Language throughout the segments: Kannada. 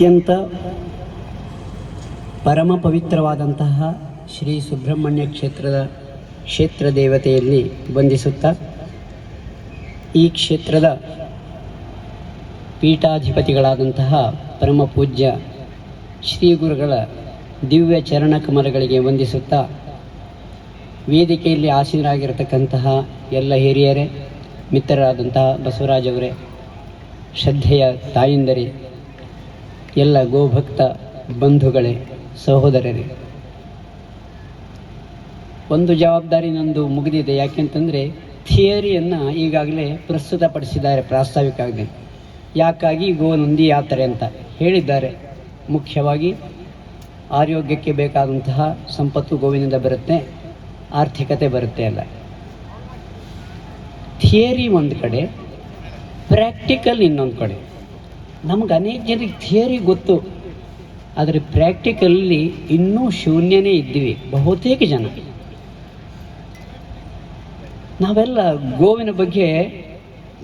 ಅತ್ಯಂತ ಪರಮ ಪವಿತ್ರವಾದಂತಹ ಶ್ರೀ ಸುಬ್ರಹ್ಮಣ್ಯ ಕ್ಷೇತ್ರ ದೇವತೆಯಲ್ಲಿ ವಂದಿಸುತ್ತಾ ಈ ಕ್ಷೇತ್ರದ ಪೀಠಾಧಿಪತಿಗಳಾದಂತಹ ಪರಮ ಪೂಜ್ಯ ಶ್ರೀ ಗುರುಗಳ ದಿವ್ಯ ಚರಣ ಕಮಲಗಳಿಗೆ ವಂದಿಸುತ್ತಾ ವೇದಿಕೆಯಲ್ಲಿ ಆಸೀನರಾಗಿರತಕ್ಕಂತಹ ಎಲ್ಲ ಹಿರಿಯರೇ, ಮಿತ್ರರಾದಂತಹ ಬಸವರಾಜ್ ಅವರೇ, ಶ್ರದ್ಧೆಯ ತಾಯಿಂದರೇ, ಎಲ್ಲ ಗೋಭಕ್ತ ಬಂಧುಗಳೇ, ಸಹೋದರರೇ, ಒಂದು ಜವಾಬ್ದಾರಿ ನಂದು ಮುಗಿದಿದೆ. ಯಾಕೆಂತಂದರೆ ಥಿಯರಿಯನ್ನು ಈಗಾಗಲೇ ಪ್ರಸ್ತುತಪಡಿಸಿದ್ದಾರೆ ಪ್ರಾಸ್ತಾವಿಕವಾಗಿ. ಯಾಕಾಗಿ ಗೋನಂದಿ ಯಾತ್ರೆ ಅಂತ ಹೇಳಿದ್ದಾರೆ. ಮುಖ್ಯವಾಗಿ ಆರೋಗ್ಯಕ್ಕೆ ಬೇಕಾದಂತಹ ಸಂಪತ್ತು ಗೋವಿನಿಂದ ಬರುತ್ತೆ, ಆರ್ಥಿಕತೆ ಬರುತ್ತೆ ಅಲ್ಲ. ಥಿಯರಿ ಒಂದು ಕಡೆ, ಪ್ರಾಕ್ಟಿಕಲ್ ಇನ್ನೊಂದು ಕಡೆ. ನಮಗೆ ಅನೇಕ ಜನರಿಗೆ ಥಿಯರಿ ಗೊತ್ತು, ಆದರೆ ಪ್ರಾಕ್ಟಿಕಲ್ಲಿ ಇನ್ನೂ ಶೂನ್ಯನೇ ಇದ್ದೀವಿ ಬಹುತೇಕ ಜನ. ನಾವೆಲ್ಲ ಗೋವಿನ ಬಗ್ಗೆ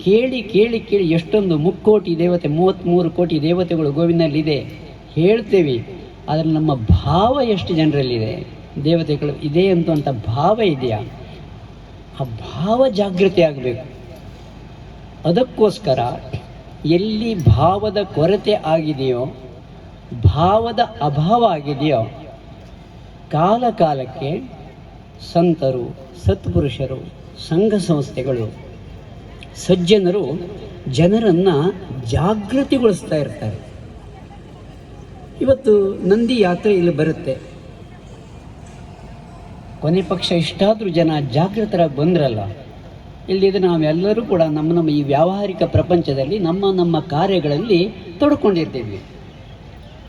ಕೇಳಿ ಕೇಳಿ ಕೇಳಿ ಎಷ್ಟೊಂದು 33 ಕೋಟಿ ದೇವತೆಗಳು ಗೋವಿನಲ್ಲಿದೆ ಹೇಳ್ತೇವೆ, ಆದರೆ ನಮ್ಮ ಭಾವ ಎಷ್ಟು ಜನರಲ್ಲಿದೆ? ದೇವತೆಗಳು ಇದೆ ಅಂತ ಭಾವ ಇದೆಯಾ? ಆ ಭಾವ ಜಾಗೃತಿ ಆಗಬೇಕು. ಅದಕ್ಕೋಸ್ಕರ ಎಲ್ಲಿ ಭಾವದ ಕೊರತೆ ಆಗಿದೆಯೋ, ಭಾವದ ಅಭಾವ ಆಗಿದೆಯೋ, ಕಾಲಕ್ಕೆ ಸಂತರು, ಸತ್ಪುರುಷರು, ಸಂಘ ಸಂಸ್ಥೆಗಳು, ಸಜ್ಜನರು ಜನರನ್ನು ಜಾಗೃತಿಗೊಳಿಸ್ತಾ ಇರ್ತಾರೆ. ಇವತ್ತು ನಂದಿ ಯಾತ್ರೆ ಇಲ್ಲಿ ಬರುತ್ತೆ, ಕೊನೆ ಪಕ್ಷ ಇಷ್ಟಾದರೂ ಜನ ಜಾಗೃತರಾಗಿ ಬಂದ್ರಲ್ಲ. ಇಲ್ಲಿದೆ ನಾವೆಲ್ಲರೂ ಕೂಡ ನಮ್ಮ ಈ ವ್ಯಾವಹಾರಿಕ ಪ್ರಪಂಚದಲ್ಲಿ ನಮ್ಮ ಕಾರ್ಯಗಳಲ್ಲಿ ತೊಡ್ಕೊಂಡಿರ್ತೀವಿ.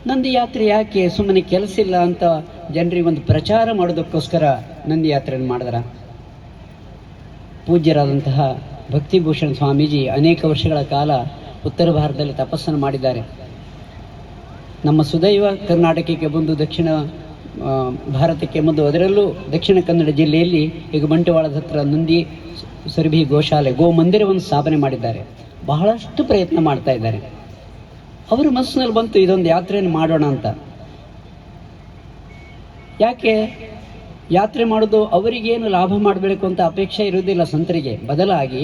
ನಂದಿ ಯಾತ್ರೆ ಯಾಕೆ ಸುಮ್ಮನೆ ಕೆಲಸ ಇಲ್ಲ ಅಂತ ಜನರಿಗೊಂದು ಪ್ರಚಾರ ಮಾಡೋದಕ್ಕೋಸ್ಕರ ನಂದಿ ಯಾತ್ರೆಯನ್ನು ಮಾಡಿದ್ರ? ಪೂಜ್ಯರಾದಂತಹ ಭಕ್ತಿಭೂಷಣ್ ಸ್ವಾಮೀಜಿ ಅನೇಕ ವರ್ಷಗಳ ಕಾಲ ಉತ್ತರ ಭಾರತದಲ್ಲಿ ತಪಸ್ಸನ್ನು ಮಾಡಿದ್ದಾರೆ. ನಮ್ಮ ಸುದೈವ ಕರ್ನಾಟಕಕ್ಕೆ ಬಂದು ದಕ್ಷಿಣ ಭಾರತಕ್ಕೆ ಬಂದು, ಅದರಲ್ಲೂ ದಕ್ಷಿಣ ಕನ್ನಡ ಜಿಲ್ಲೆಯಲ್ಲಿ ಈಗ ಬಂಟ್ವಾಳದ ಹತ್ರ ನಂದಿ ಸುರಭಿ ಗೋಶಾಲೆ ಮಂದಿರವನ್ನು ಸ್ಥಾಪನೆ ಮಾಡಿದ್ದಾರೆ. ಬಹಳಷ್ಟು ಪ್ರಯತ್ನ ಮಾಡ್ತಾ ಇದ್ದಾರೆ. ಅವರ ಮನಸ್ಸಿನಲ್ಲಿ ಬಂತು ಇದೊಂದು ಯಾತ್ರೆಯನ್ನು ಮಾಡೋಣ ಅಂತ. ಯಾಕೆ ಯಾತ್ರೆ ಮಾಡೋದು? ಅವರಿಗೇನು ಲಾಭ ಮಾಡಬೇಕು ಅಂತ ಅಪೇಕ್ಷೆ ಇರುವುದಿಲ್ಲ ಸಂತರಿಗೆ. ಬದಲಾಗಿ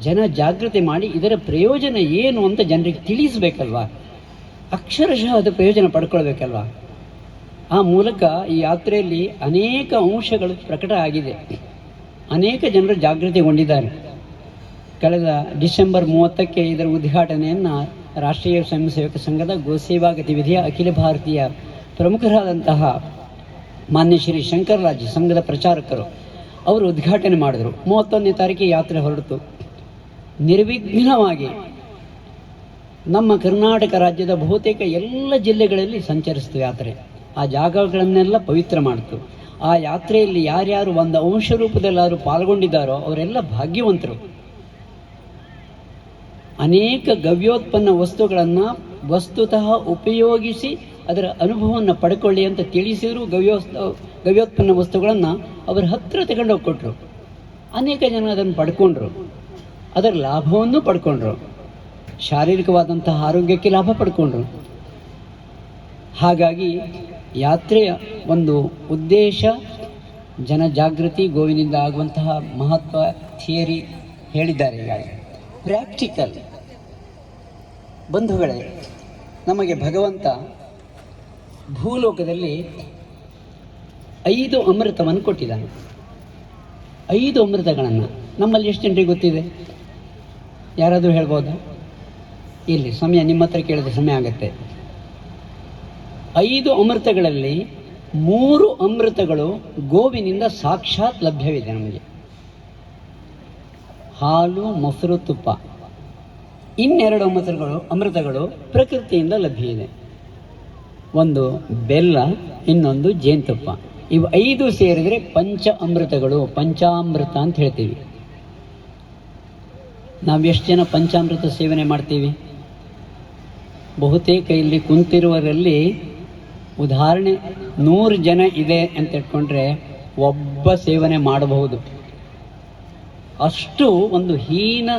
ಜನ ಜಾಗೃತಿ ಮಾಡಿ ಇದರ ಪ್ರಯೋಜನ ಏನು ಅಂತ ಜನರಿಗೆ ತಿಳಿಸಬೇಕಲ್ವಾ? ಅಕ್ಷರಶಃ ಅದು ಪ್ರಯೋಜನ ಪಡ್ಕೊಳ್ಬೇಕಲ್ವಾ? ಆ ಮೂಲಕ ಈ ಯಾತ್ರೆಯಲ್ಲಿ ಅನೇಕ ಅಂಶಗಳು ಪ್ರಕಟ ಆಗಿದೆ. ಅನೇಕ ಜನರು ಜಾಗೃತಿಗೊಂಡಿದ್ದಾರೆ. ಕಳೆದ ಡಿಸೆಂಬರ್ 30ಕ್ಕೆ ಇದರ ಉದ್ಘಾಟನೆಯನ್ನು ರಾಷ್ಟ್ರೀಯ ಸ್ವಯಂ ಸೇವಕ ಸಂಘದ ಗೋಸೇವಾ ಗತಿವಿಧಿಯ ಅಖಿಲ ಭಾರತೀಯ ಪ್ರಮುಖರಾದಂತಹ ಮಾನ್ಯ ಶ್ರೀ ಶಂಕರರಾಜ್ ಸಂಘದ ಪ್ರಚಾರಕರು ಅವರು ಉದ್ಘಾಟನೆ ಮಾಡಿದರು. 31ನೇ ತಾರೀಕಿಗೆ ಯಾತ್ರೆ ಹೊರಟಿತು. ನಿರ್ವಿಘ್ನವಾಗಿ ನಮ್ಮ ಕರ್ನಾಟಕ ರಾಜ್ಯದ ಬಹುತೇಕ ಎಲ್ಲ ಜಿಲ್ಲೆಗಳಲ್ಲಿ ಸಂಚರಿಸಿತು ಯಾತ್ರೆ. ಆ ಜಾಗಗಳನ್ನೆಲ್ಲ ಪವಿತ್ರ ಮಾಡಿತು. ಆ ಯಾತ್ರೆಯಲ್ಲಿ ಯಾರ್ಯಾರು ಒಂದು ಅಂಶ ರೂಪದಲ್ಲಾದರೂ ಪಾಲ್ಗೊಂಡಿದ್ದಾರೋ ಅವರೆಲ್ಲ ಭಾಗ್ಯವಂತರು. ಅನೇಕ ಗವ್ಯೋತ್ಪನ್ನ ವಸ್ತುಗಳನ್ನು ವಸ್ತುತಃ ಉಪಯೋಗಿಸಿ ಅದರ ಅನುಭವವನ್ನು ಪಡ್ಕೊಳ್ಳಿ ಅಂತ ತಿಳಿಸಿದ್ರು. ಗವ್ಯೋತ್ಪನ್ನ ವಸ್ತುಗಳನ್ನು ಅವರ ಹತ್ತಿರ ತಗೊಂಡೋಗಿ ಕೊಟ್ಟರು. ಅನೇಕ ಜನ ಅದನ್ನು ಪಡ್ಕೊಂಡ್ರು, ಅದರ ಲಾಭವನ್ನು ಪಡ್ಕೊಂಡ್ರು, ಶಾರೀರಿಕವಾದಂತಹ ಆರೋಗ್ಯಕ್ಕೆ ಲಾಭ ಪಡ್ಕೊಂಡ್ರು. ಹಾಗಾಗಿ ಯಾತ್ರೆಯ ಒಂದು ಉದ್ದೇಶ ಜನಜಾಗೃತಿ, ಗೋವಿನಿಂದ ಆಗುವಂತಹ ಮಹತ್ವ. ಥಿಯರಿ ಹೇಳಿದ್ದಾರೆ, ಈಗಾಗಲೇ ಪ್ರಾಕ್ಟಿಕಲ್. ಬಂಧುಗಳೇ, ನಮಗೆ ಭಗವಂತ ಭೂಲೋಕದಲ್ಲಿ 5 ಅಮೃತವನ್ನು ಕೊಟ್ಟಿದ್ದಾನೆ. 5 ಅಮೃತಗಳನ್ನು ನಮ್ಮಲ್ಲಿ ಎಷ್ಟು ಜನರಿಗೆ ಗೊತ್ತಿದೆ? ಯಾರಾದರೂ ಹೇಳ್ಬೋದಾ? ಇಲ್ಲಿ ಸಮಯ ನಿಮ್ಮ ಹತ್ರ ಕೇಳಿದ್ರೆ ಸಮಯ ಆಗುತ್ತೆ. 5 ಅಮೃತಗಳಲ್ಲಿ 3 ಅಮೃತಗಳು ಗೋವಿನಿಂದ ಸಾಕ್ಷಾತ್ ಲಭ್ಯವಿದೆ ನಮಗೆ. ಹಾಲು, ಮೊಸರು, ತುಪ್ಪ. ಇನ್ನೆರಡು ಅಮೃತಗಳು ಪ್ರಕೃತಿಯಿಂದ ಲಭ್ಯ ಇದೆ. ಒಂದು ಬೆಲ್ಲ, ಇನ್ನೊಂದು ಜೇನುತುಪ್ಪ. ಇವು 5 ಸೇರಿದರೆ ಪಂಚ ಅಮೃತಗಳು, ಪಂಚಾಮೃತ ಅಂತ ಹೇಳ್ತೀವಿ. ನಾವು ಎಷ್ಟು ಜನ ಪಂಚಾಮೃತ ಸೇವನೆ ಮಾಡ್ತೀವಿ? ಬಹುತೇಕ ಇಲ್ಲಿ ಕುಂತಿರುವರಲ್ಲಿ ಉದಾಹರಣೆ 100 ಜನ ಇದೆ ಅಂತ ಇಟ್ಕೊಂಡ್ರೆ ಒಬ್ಬ ಸೇವನೆ ಮಾಡಬಹುದು. ಅಷ್ಟು ಒಂದು ಹೀನ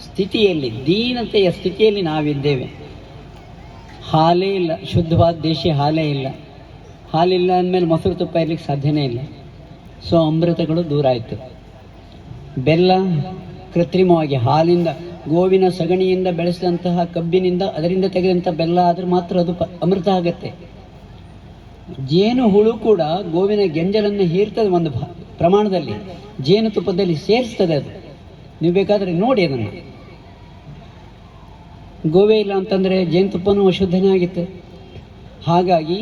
ಸ್ಥಿತಿಯಲ್ಲಿ, ದೀನತೆಯ ಸ್ಥಿತಿಯಲ್ಲಿ ನಾವಿದ್ದೇವೆ. ಹಾಲೇ ಇಲ್ಲ, ಶುದ್ಧವಾದ ದೇಶಿ ಹಾಲೇ ಇಲ್ಲ. ಹಾಲಿಲ್ಲ ಅಂದಮೇಲೆ ಮೊಸರು ತುಪ್ಪ ಇರಲಿಕ್ಕೆ ಸಾಧ್ಯನೇ ಇಲ್ಲ. ಸೊ ಅಮೃತಗಳು ದೂರ ಆಯಿತು. ಬೆಲ್ಲ ಕೃತ್ರಿಮವಾಗಿ ಹಾಲಿಂದ, ಗೋವಿನ ಸಗಣಿಯಿಂದ ಬೆಳೆಸಿದಂತಹ ಕಬ್ಬಿನಿಂದ ಅದರಿಂದ ತೆಗೆದಂಥ ಬೆಲ್ಲ ಆದರೆ ಮಾತ್ರ ಅದು ಅಮೃತ ಆಗತ್ತೆ. ಜೇನು ಹುಳು ಕೂಡ ಗೋವಿನ ಗೆಂಜಲನ್ನು ಹೀರ್ತದೆ ಒಂದು ಪ್ರಮಾಣದಲ್ಲಿ, ಜೇನುತುಪ್ಪದಲ್ಲಿ ಸೇರಿಸ್ತದೆ. ಅದು ನೀವು ಬೇಕಾದರೆ ನೋಡಿ ಅದನ್ನು. ಗೋವೇ ಇಲ್ಲ ಅಂತಂದರೆ ಜೇನುತುಪ್ಪನೂ ಅಶುದ್ಧನೇ ಆಗಿತ್ತು. ಹಾಗಾಗಿ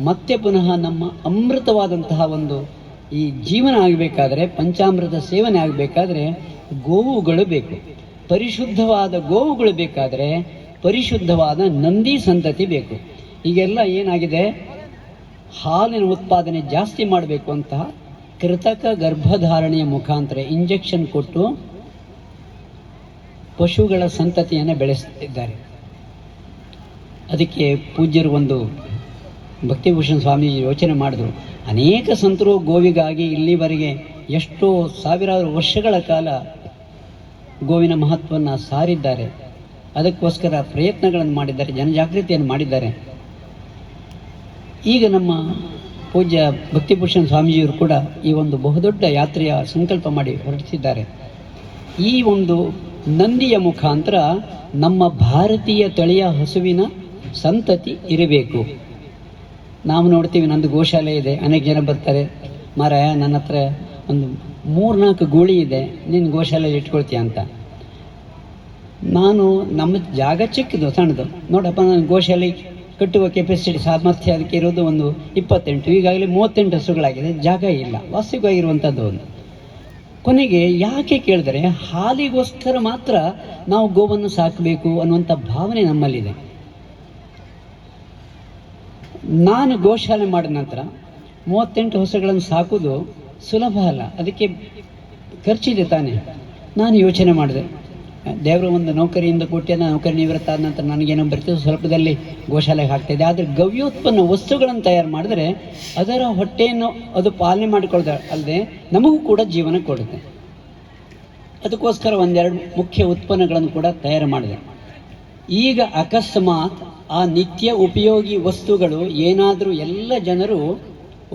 ಮತ್ತೆ ಪುನಃ ನಮ್ಮ ಅಮೃತವಾದಂತಹ ಒಂದು ಈ ಜೀವನ ಆಗಬೇಕಾದ್ರೆ, ಪಂಚಾಮೃತ ಸೇವನೆ ಆಗಬೇಕಾದ್ರೆ ಗೋವುಗಳು ಬೇಕು. ಪರಿಶುದ್ಧವಾದ ಗೋವುಗಳು ಬೇಕಾದರೆ ಪರಿಶುದ್ಧವಾದ ನಂದಿ ಸಂತತಿ ಬೇಕು. ಈಗೆಲ್ಲ ಏನಾಗಿದೆ, ಹಾಲಿನ ಉತ್ಪಾದನೆ ಜಾಸ್ತಿ ಮಾಡಬೇಕು ಅಂತ ಕೃತಕ ಗರ್ಭಧಾರಣೆಯ ಮುಖಾಂತರ ಇಂಜೆಕ್ಷನ್ ಕೊಟ್ಟು ಪಶುಗಳ ಸಂತತಿಯನ್ನು ಬೆಳೆಸ್ತಿದ್ದಾರೆ. ಅದಕ್ಕೆ ಪೂಜ್ಯರು ಒಂದು ಭಕ್ತಿಭೂಷಣ ಸ್ವಾಮೀಜಿ ಯೋಚನೆ ಮಾಡಿದ್ರು. ಅನೇಕ ಸಂತರು ಗೋವಿಗಾಗಿ ಇಲ್ಲಿವರೆಗೆ ಎಷ್ಟೋ ಸಾವಿರಾರು ವರ್ಷಗಳ ಕಾಲ ಗೋವಿನ ಮಹತ್ವವನ್ನು ಸಾರಿದ್ದಾರೆ. ಅದಕ್ಕೋಸ್ಕರ ಪ್ರಯತ್ನಗಳನ್ನು ಮಾಡಿದ್ದಾರೆ, ಜನಜಾಗೃತಿಯನ್ನು ಮಾಡಿದ್ದಾರೆ. ಈಗ ನಮ್ಮ ಪೂಜ್ಯ ಭಕ್ತಿಭೂಷಣ ಸ್ವಾಮೀಜಿಯವರು ಕೂಡ ಈ ಒಂದು ಬಹುದೊಡ್ಡ ಯಾತ್ರೆಯ ಸಂಕಲ್ಪ ಮಾಡಿ ಹೊರಟಿಸಿದ್ದಾರೆ. ಈ ಒಂದು ನಂದಿಯ ಮುಖಾಂತರ ನಮ್ಮ ಭಾರತೀಯ ತಳಿಯ ಹಸುವಿನ ಸಂತತಿ ಇರಬೇಕು. ನಾವು ನೋಡ್ತೀವಿ, ನಂದು ಗೋಶಾಲೆ ಇದೆ, ಅನೇಕ ಜನ ಬರ್ತಾರೆ, ಮಾರಾಯ ನನ್ನ ಹತ್ರ ಒಂದು 3-4 ಗೂಳಿ ಇದೆ, ನೀನು ಗೋಶಾಲೆಯಲ್ಲಿ ಇಟ್ಕೊಳ್ತೀಯ ಅಂತ. ನಾನು ನಮ್ಮ ಜಾಗ ಚಿಕ್ಕದು, ಸಣ್ಣದು, ನೋಡಪ್ಪ ನಾನು ಗೋಶಾಲೆ ಕಟ್ಟುವ ಕೆಪಾಸಿಟಿ ಸಾಮರ್ಥ್ಯ ಅದಕ್ಕೆ ಇರೋದು ಒಂದು 28, ಈಗಾಗಲೇ 38 ಹಸುಗಳಾಗಿದೆ, ಜಾಗ ಇಲ್ಲ, ವಾಸ್ತವಿಕವಾಗಿರುವಂಥದ್ದು ಒಂದು. ಕೊನೆಗೆ ಯಾಕೆ ಕೇಳಿದರೆ, ಹಾಲಿಗೋಸ್ಕರ ಮಾತ್ರ ನಾವು ಗೋವನ್ನು ಸಾಕಬೇಕು ಅನ್ನುವಂಥ ಭಾವನೆ ನಮ್ಮಲ್ಲಿದೆ. ನಾನು ಗೋಶಾಲೆ ಮಾಡಿದ ನಂತರ 38 ಹಸುಗಳನ್ನು ಸಾಕೋದು ಸುಲಭ ಅಲ್ಲ, ಅದಕ್ಕೆ ಖರ್ಚಿದೆ ತಾನೇ. ನಾನು ಯೋಚನೆ ಮಾಡಿದೆ, ದೇವರ ಒಂದು ನೌಕರಿಯಿಂದ ಕೊಟ್ಟೆ, ನೌಕರಿ ನಿವೃತ್ತ ಆದ ನಂತರ ನನಗೇನೋ ಬರ್ತಿದ್ದು ಸ್ವಲ್ಪದಲ್ಲಿ ಗೋಶಾಲೆಗೆ ಹಾಕ್ತಾಯಿದೆ. ಆದರೆ ಗವ್ಯೋತ್ಪನ್ನ ವಸ್ತುಗಳನ್ನು ತಯಾರು ಮಾಡಿದ್ರೆ ಅದರ ಹೊಟ್ಟೆಯನ್ನು ಅದು ಪಾಲನೆ ಮಾಡಿಕೊಳ್ಳೋದು ಅಲ್ಲದೆ ನಮಗೂ ಕೂಡ ಜೀವನ ಕೊಡುತ್ತೆ. ಅದಕ್ಕೋಸ್ಕರ 1-2 ಮುಖ್ಯ ಉತ್ಪನ್ನಗಳನ್ನು ಕೂಡ ತಯಾರು ಮಾಡಿದೆ. ಈಗ ಅಕಸ್ಮಾತ್ ಆ ನಿತ್ಯ ಉಪಯೋಗಿ ವಸ್ತುಗಳು ಏನಾದರೂ ಎಲ್ಲ ಜನರು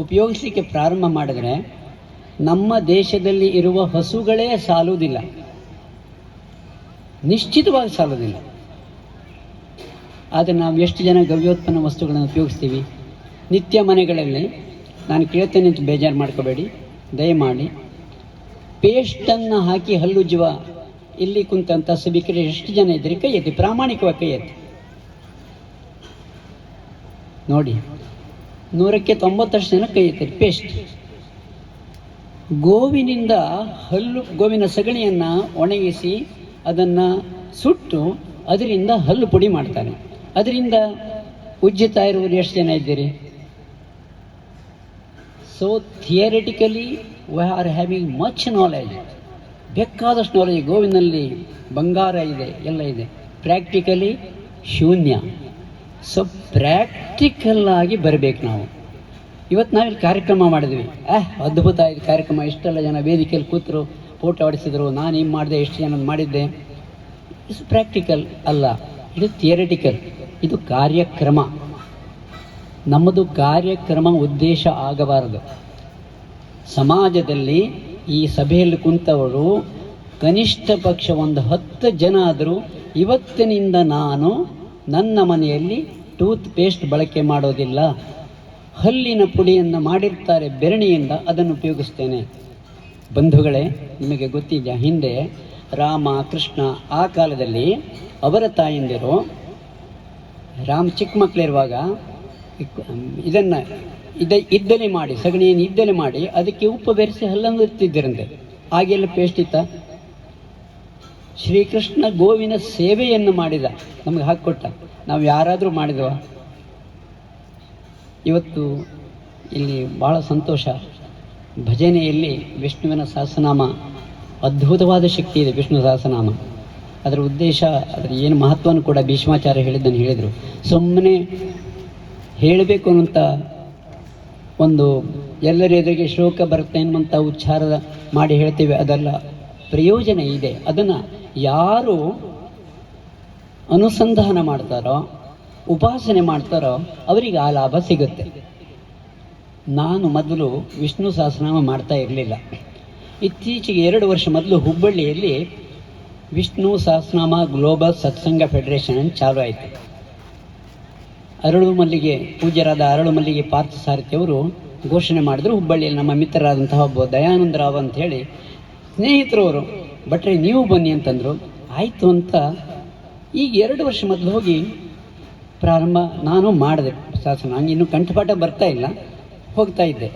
ಉಪಯೋಗಿಸಲಿಕ್ಕೆ ಪ್ರಾರಂಭ ಮಾಡಿದರೆ ನಮ್ಮ ದೇಶದಲ್ಲಿ ಇರುವ ಹಸುಗಳೇ ಸಾಲುವುದಿಲ್ಲ, ನಿಶ್ಚಿತವಾಗಿ ಸಾಲೋದಿಲ್ಲ. ಆದರೆ ನಾವು ಎಷ್ಟು ಜನ ಗವ್ಯೋತ್ಪನ್ನ ವಸ್ತುಗಳನ್ನು ಉಪಯೋಗಿಸ್ತೀವಿ ನಿತ್ಯ ಮನೆಗಳಲ್ಲಿ? ನಾನು ಕೇಳ್ತೇನೆ ಅಂತ ಬೇಜಾರು ಮಾಡ್ಕೋಬೇಡಿ, ದಯಮಾಡಿ ಪೇಸ್ಟನ್ನು ಹಾಕಿ ಹಲ್ಲುಜ್ಜುವ ಇಲ್ಲಿ ಕುಂತಂಥ ಸಭಿಕರು ಎಷ್ಟು ಜನ ಇದ್ದರೆ ಕೈ ಎತ್ತಿ, ಪ್ರಾಮಾಣಿಕವಾಗಿ ಕೈ ಎತ್ತಿ ನೋಡಿ. 100ಕ್ಕೆ 90 ಜನ ಕೈ ಎತ್ತಿ. ಪೇಸ್ಟ್ ಗೋವಿನಿಂದ ಗೋವಿನ ಸಗಣಿಯನ್ನು ಒಣಗಿಸಿ ಅದನ್ನು ಸುಟ್ಟು ಅದರಿಂದ ಹಲ್ಲು ಪುಡಿ ಮಾಡ್ತಾರೆ. ಅದರಿಂದ ಉಜ್ಜುತ್ತಾ ಇರುವುದು ಎಷ್ಟು ಜನ ಇದ್ದೀರಿ? So theoretically we are having much knowledge, ಬೇಕಾದಷ್ಟು ನಾಲೆಜ್. ಗೋವಿನಲ್ಲಿ ಬಂಗಾರ ಇದೆ, ಎಲ್ಲ ಇದೆ. ಪ್ರಾಕ್ಟಿಕಲಿ ಶೂನ್ಯ. ಸೊ ಪ್ರಾಕ್ಟಿಕಲ್ ಆಗಿ ಬರಬೇಕು ನಾವು. ಇವತ್ತು ನಾವಿಲ್ಲಿ ಕಾರ್ಯಕ್ರಮ ಮಾಡಿದ್ವಿ, ಅದ್ಭುತ ಇದು ಕಾರ್ಯಕ್ರಮ, ಇಷ್ಟೆಲ್ಲ ಜನ ವೇದಿಕೆಯಲ್ಲಿ ಕೂತರು, ಫೋಟೋ ಹೊಡಿಸಿದ್ರು, ನಾನು ಹಿಂಗೆ ಮಾಡಿದೆ, ಎಷ್ಟು ಜನ ಮಾಡಿದ್ದೆ. ಇಸ್ ಪ್ರಾಕ್ಟಿಕಲ್ ಅಲ್ಲ, ಇದು ಥಿಯರಿಟಿಕಲ್, ಇದು ಕಾರ್ಯಕ್ರಮ. ನಮ್ಮದು ಕಾರ್ಯಕ್ರಮ ಉದ್ದೇಶ ಆಗಬಾರದು. ಸಮಾಜದಲ್ಲಿ ಈ ಸಭೆಯಲ್ಲಿ ಕುಂತವರು ಕನಿಷ್ಠ ಪಕ್ಷ ಒಂದು 10 ಜನ ಆದರೂ ಇವತ್ತಿನಿಂದ ನಾನು ನನ್ನ ಮನೆಯಲ್ಲಿ ಟೂತ್ ಪೇಸ್ಟ್ ಬಳಕೆ ಮಾಡೋದಿಲ್ಲ, ಹಲ್ಲಿನ ಪುಡಿಯನ್ನು ಮಾಡಿರ್ತಾರೆ ಬೆರಣಿಯಿಂದ, ಅದನ್ನು ಉಪಯೋಗಿಸ್ತೇನೆ. ಬಂಧುಗಳೇ, ನಿಮಗೆ ಗೊತ್ತಿದೆಯಾ, ಹಿಂದೆ ರಾಮ ಕೃಷ್ಣ ಆ ಕಾಲದಲ್ಲಿ ಅವರ ತಾಯಂದಿರು ಚಿಕ್ಕ ಮಕ್ಕಳಿರುವಾಗ ಇದನ್ನು ಇದ್ದಲೆ ಮಾಡಿ, ಸಗಣಿಯನ್ನು ಇದ್ದಲೆ ಮಾಡಿ ಅದಕ್ಕೆ ಉಪ್ಪು ಬೆರೆಸಿ ಹಲ್ಲನ್ನು ಇರ್ತಿದ್ದರಂತೆ. ಹಾಗೆಲ್ಲ ಪೇಸ್ಟ್ ಇತ್ತ? ಶ್ರೀಕೃಷ್ಣ ಗೋವಿನ ಸೇವೆಯನ್ನು ಮಾಡಿದ, ನಮಗೆ ಹಾಕಿಕೊಟ್ಟ. ನಾವು ಯಾರಾದರೂ ಮಾಡಿದವ? ಇವತ್ತು ಇಲ್ಲಿ ಭಾಳ ಸಂತೋಷ, ಭಜನೆಯಲ್ಲಿ ವಿಷ್ಣುವಿನ ಸಹಸ್ರನಾಮ ಅದ್ಭುತವಾದ ಶಕ್ತಿ ಇದೆ. ವಿಷ್ಣು ಸಹಸ್ರನಾಮ, ಅದರ ಉದ್ದೇಶ, ಅದರ ಏನು ಮಹತ್ವವನ್ನು ಕೂಡ ಭೀಷ್ಮಾಚಾರ್ಯ ಹೇಳಿದ್ದನ್ನು ಹೇಳಿದರು. ಸುಮ್ಮನೆ ಹೇಳಬೇಕು ಅನ್ನುವಂಥ ಒಂದು ಎಲ್ಲರ ಎದುರಿಗೆ ಶ್ಲೋಕ ಬರುತ್ತೆ ಅನ್ನುವಂಥ ಉಚ್ಚಾರ ಮಾಡಿ ಹೇಳ್ತೇವೆ, ಅದೆಲ್ಲ ಪ್ರಯೋಜನ ಇದೆ. ಅದನ್ನು ಯಾರು ಅನುಸಂಧಾನ ಮಾಡ್ತಾರೋ, ಉಪಾಸನೆ ಮಾಡ್ತಾರೋ ಅವರಿಗೆ ಆ ಲಾಭ ಸಿಗುತ್ತೆ. ನಾನು ಮೊದಲು ವಿಷ್ಣು ಸಹಸ್ರನಾಮ ಮಾಡ್ತಾ ಇರಲಿಲ್ಲ. ಇತ್ತೀಚೆಗೆ 2 ವರ್ಷ ಮೊದಲು ಹುಬ್ಬಳ್ಳಿಯಲ್ಲಿ ವಿಷ್ಣು ಸಹಸ್ರನಾಮ ಗ್ಲೋಬಲ್ ಸತ್ಸಂಗ ಫೆಡರೇಷನ್ ಅಂತ ಚಾಲೂ ಆಯಿತು. ಅರಳು ಮಲ್ಲಿಗೆ ಪೂಜ್ಯರಾದ ಅರಳು ಮಲ್ಲಿಗೆ ಪಾರ್ಥಸಾರಥಿಯವರು ಘೋಷಣೆ ಮಾಡಿದ್ರು. ಹುಬ್ಬಳ್ಳಿಯಲ್ಲಿ ನಮ್ಮ ಮಿತ್ರರಾದಂತಹ ಒಬ್ಬ ದಯಾನಂದರಾವ್ ಅಂತ ಹೇಳಿ ಸ್ನೇಹಿತರು ಅವರು, ಭಟ್ರೆ ನೀವು ಬನ್ನಿ ಅಂತಂದರು. ಆಯಿತು ಅಂತ ಈಗ 2 ವರ್ಷ ಮೊದಲು ಹೋಗಿ ಪ್ರಾರಂಭ ನಾನು ಮಾಡಿದೆ ಶಾಸನ. ಹಂಗೆ ಇನ್ನೂ ಕಂಠಪಾಠ ಬರ್ತಾ ಇಲ್ಲ, ಹೋಗ್ತಾ ಇದ್ದೆ.